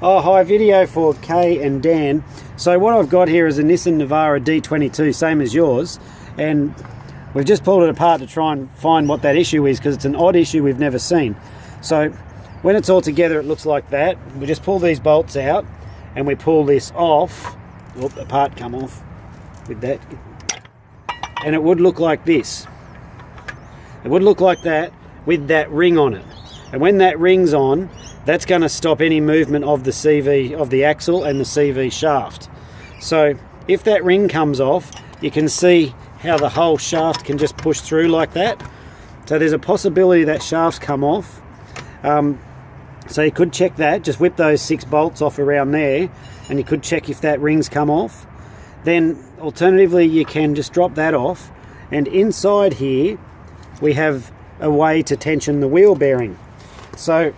Oh, hi, video for Kay and Dan. So what I've got here is a Nissan Navara D22, same as yours, and we've just pulled it apart to try and find what that issue is, because it's an odd issue we've never seen. So when it's all together, it looks like that. We just pull these bolts out and we pull this off. Oh, the part come off with that. And it would look like this. It would look like that with that ring on it. And when that ring's on, that's going to stop any movement of the CV, of the axle and the CV shaft. So if that ring comes off, you can see how the whole shaft can just push through like that. So there's a possibility that shafts come off. So you could check that, just whip those 6 bolts off around there, and you could check if that ring's come off. Then alternatively, you can just drop that off, and inside here we have a way to tension the wheel bearing. So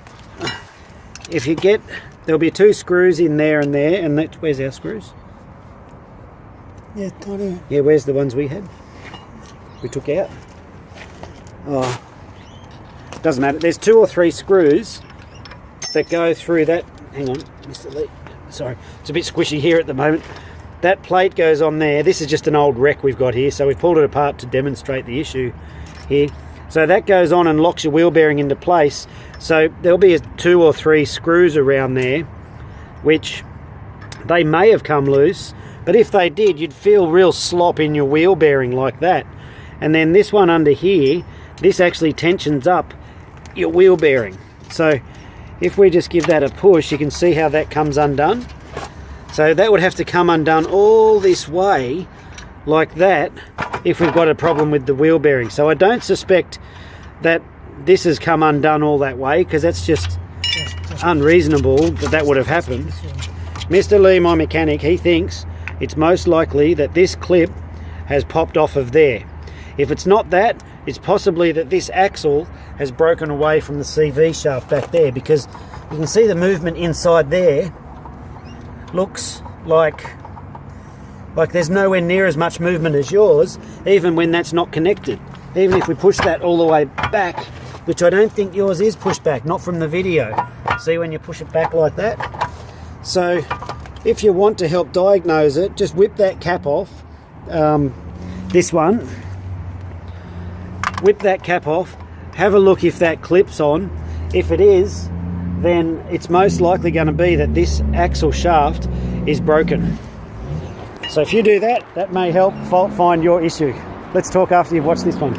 if you get, there'll be 2 screws in there and there, and that, where's our screws? Yeah, totally. Yeah, where's the ones we had? We took out? Oh, doesn't matter. There's 2 or 3 screws that go through that. Hang on, Mr. Lee. Sorry, it's a bit squishy here at the moment. That plate goes on there. This is just an old wreck we've got here, so we pulled it apart to demonstrate the issue here. So that goes on and locks your wheel bearing into place. So there'll be 2 or 3 screws around there, which they may have come loose, but if they did, you'd feel real slop in your wheel bearing like that. And then this one under here, this actually tensions up your wheel bearing. So if we just give that a push, you can see how that comes undone. So that would have to come undone all this way like that if we've got a problem with the wheel bearing. So I don't suspect that this has come undone all that way, because that's just unreasonable that that would have happened. Mr. Lee, my mechanic, he thinks it's most likely that this clip has popped off of there. If it's not that, it's possibly that this axle has broken away from the CV shaft back there, because you can see the movement inside there looks like there's nowhere near as much movement as yours, even when that's not connected. Even if we push that all the way back, which I don't think yours is pushed back, not from the video. See when you push it back like that? So if you want to help diagnose it, just whip that cap off, this one, whip that cap off, have a look if that clips on. If it is, then it's most likely going to be that this axle shaft is broken. So if you do that, that may help find your issue. Let's talk after you've watched this one.